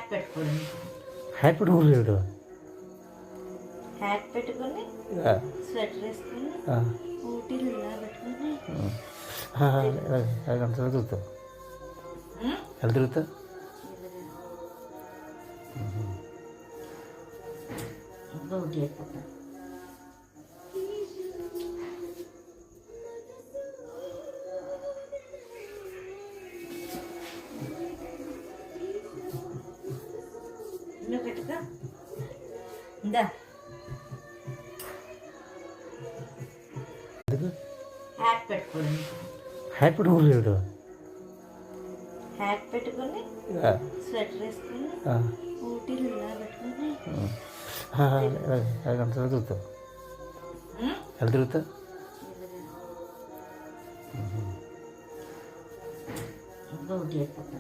Hat పెట్టుకోండి. Hat పెట్టుకోలేదు. Hat పెట్టుకొని స్వెటర్ వేసుకొని ఊటీలు ఇలా పెట్టుకొని ఎలా తిరుగుతా ఎలా తిరుగుతా ఇంకా ఊటీ అయిపోతా. నువ్వు పెట్టుకో ఇందా హ్యాట్ పెట్టుకోండి. హ్యాట్ పెట్టుకోలేదు. హ్యాట్ పెట్టుకొని స్వెటర్ వేసుకొని ఊటీలు ఇలా పెట్టుకొని ఎలా తిరుగుతా ఎలా తిరుగుతా ఇంకా ఊటీ అయిపోతా.